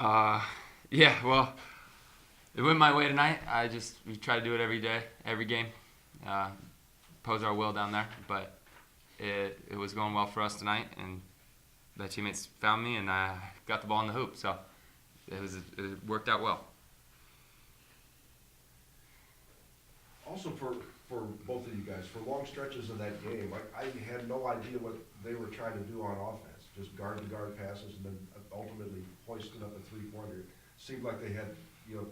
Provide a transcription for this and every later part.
Uh, yeah, well, it went my way tonight. We try to do it every day, every game. Uh, Pose our will down there, but it was going well for us tonight, and the teammates found me, and I got the ball in the hoop, so it worked out well. Also for both of you guys, for long stretches of that game, I had no idea what they were trying to do on offense. Just guard-to-guard passes and then ultimately hoisted up a three-pointer. Seemed like they had,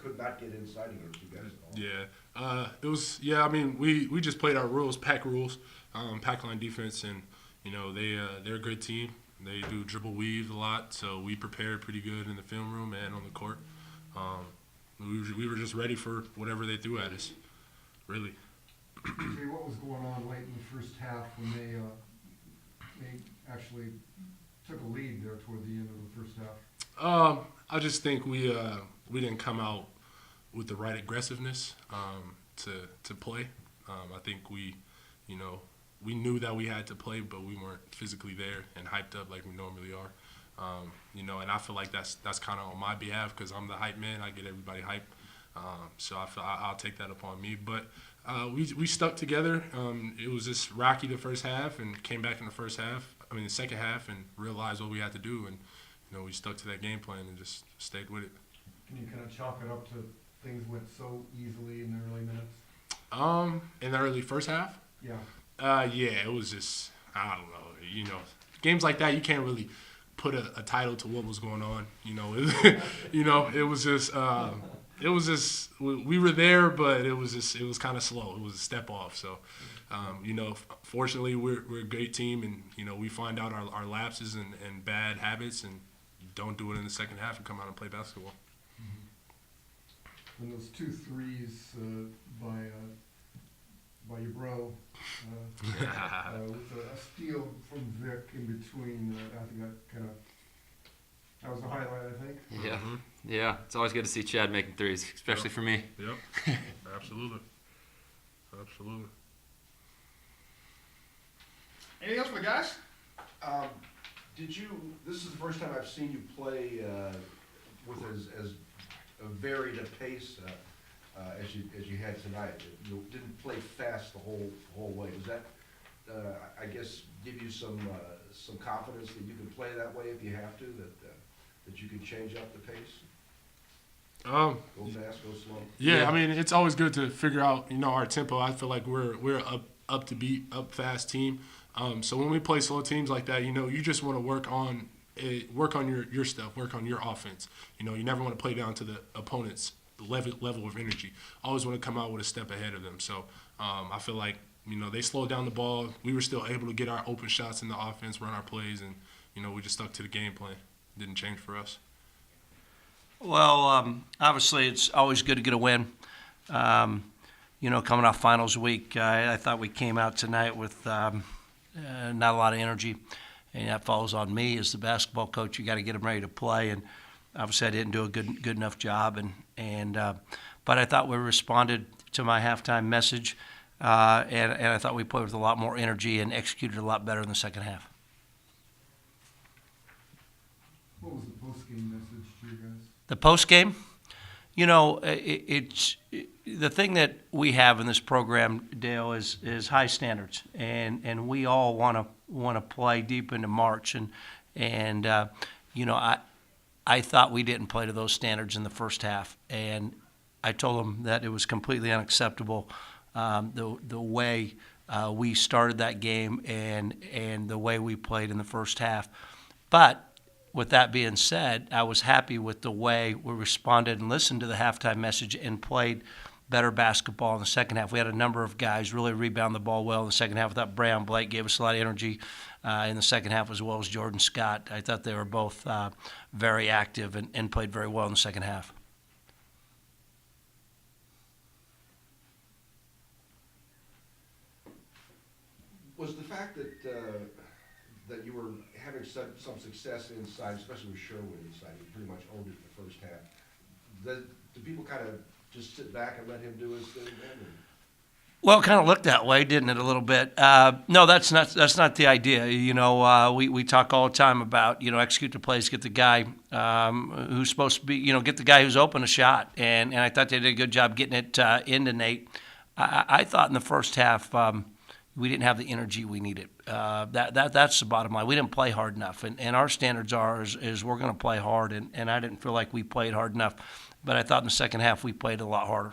could not get inside against you guys at all. Yeah, it was. Yeah, I mean, we just played our rules, pack rules, pack line defense, and they're a good team. They do dribble weave a lot, so we prepared pretty good in the film room and on the court. We were just ready for whatever they threw at us. Really. Jay, what was going on late in the first half when they actually took a lead there toward the end of the first half? I just think we didn't come out with the right aggressiveness to play. I think we knew that we had to play, but we weren't physically there and hyped up like we normally are. And I feel like that's kind of on my behalf because I'm the hype man. I get everybody hyped. So I feel I'll take that upon me. But we stuck together. It was just rocky the first half, and came back in the second half, and realized what we had to do, and we stuck to that game plan and just stayed with it. Can you kind of chalk it up to things went so easily in the early minutes? In the early first half. Yeah. Yeah, it was just I don't know. Games like that you can't really put a title to what was going on. It was just. It was just we were there, but it was kind of slow. It was a step off. So, fortunately we're a great team, and we find out our lapses and bad habits, and don't do it in the second half and come out and play basketball. And those 2 threes by your bro, with a steal from Vic in between. I think that was the highlight. I think. Yeah. Mm-hmm. Yeah, it's always good to see Chad making threes, especially for me. Yep, absolutely. Anything else for the guys? This is the first time I've seen you play with as varied a pace as you had tonight. You didn't play fast the whole way. Does that, I guess, give you some confidence that you can play that way if you have to? That you can change up the pace? Go fast, go slow. Yeah, I mean it's always good to figure out our tempo. I feel like we're up fast team. So when we play slow teams like that, you just want to work on your stuff, work on your offense. You never want to play down to the opponent's level of energy. Always want to come out with a step ahead of them. So I feel like they slowed down the ball. We were still able to get our open shots in the offense, run our plays, and we just stuck to the game plan. Didn't change for us. Well, obviously it's always good to get a win. Coming off finals week, I thought we came out tonight with not a lot of energy, and that falls on me as the basketball coach. You got to get them ready to play, and obviously I didn't do a good enough job. But I thought we responded to my halftime message, and I thought we played with a lot more energy and executed a lot better in the second half. What was the post-game message to you guys? The post game, it's the thing that we have in this program, Dale, is high standards, and we all want to play deep into March, and I thought we didn't play to those standards in the first half, and I told them that it was completely unacceptable the way we started that game and the way we played in the first half, but. With that being said, I was happy with the way we responded and listened to the halftime message and played better basketball in the second half. We had a number of guys really rebound the ball well in the second half. Without Brown, Blake gave us a lot of energy in the second half, as well as Jordan Scott. I thought they were both very active and played very well in the second half. Was the fact that you were having some success inside, especially with Sherwood inside, he pretty much owned it in the first half. Do people kind of just sit back and let him do his thing then? Well, it kind of looked that way, didn't it, a little bit? No, that's not the idea. We talk all the time about execute the plays, get the guy who's supposed to be get the guy who's open a shot, and I thought they did a good job getting it into Nate. I thought in the first half we didn't have the energy we needed. That's the bottom line. We didn't play hard enough, and our standards is we're going to play hard, and I didn't feel like we played hard enough. But I thought in the second half we played a lot harder.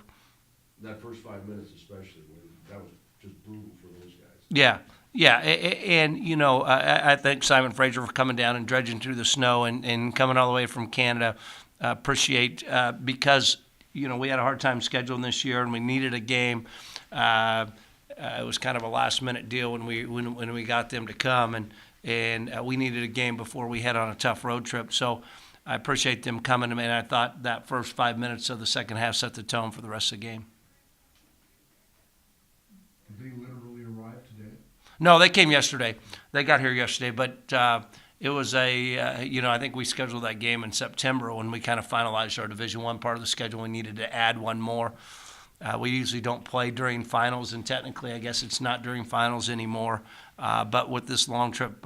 That first 5 minutes especially, that was just brutal for those guys. Yeah, and I thank Simon Fraser for coming down and dredging through the snow and coming all the way from Canada. Appreciate because we had a hard time scheduling this year and we needed a game. It was kind of a last minute deal when we got them to come and we needed a game before we head on a tough road trip. So I appreciate them coming to me, and I thought that first 5 minutes of the second half set the tone for the rest of the game. Did they literally arrive today? No, they came yesterday. They got here yesterday, but it was I think we scheduled that game in September when we kind of finalized our Division I part of the schedule. We needed to add one more. We usually don't play during finals, and technically I guess it's not during finals anymore. But with this long trip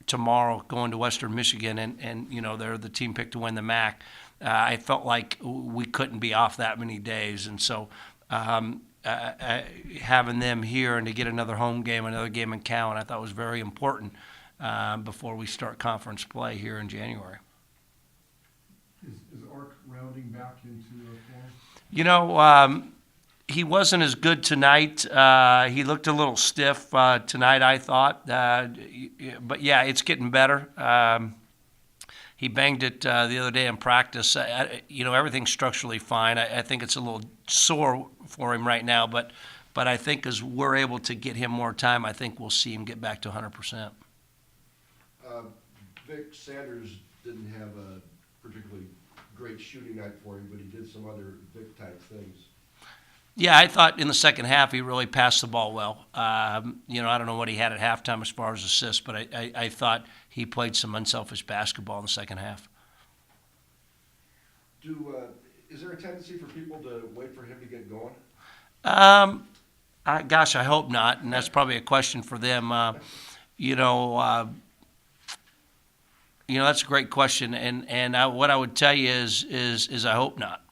tomorrow going to Western Michigan, and they're the team picked to win the MAC, I felt like we couldn't be off that many days. And so having them here and to get another home game, another game in Cowan, I thought was very important before we start conference play here in January. Is Ark rounding back into form? He wasn't as good tonight. He looked a little stiff tonight, I thought. But, yeah, it's getting better. He banged it the other day in practice. Everything's structurally fine. I think it's a little sore for him right now. But I think as we're able to get him more time, I think we'll see him get back to 100%. Vic Sanders didn't have a particularly great shooting night for him, but he did some other Vic-type things. Yeah, I thought in the second half he really passed the ball well. I don't know what he had at halftime as far as assists, but I thought he played some unselfish basketball in the second half. Is there a tendency for people to wait for him to get going? I hope not, and that's probably a question for them. That's a great question, and what I would tell you is I hope not.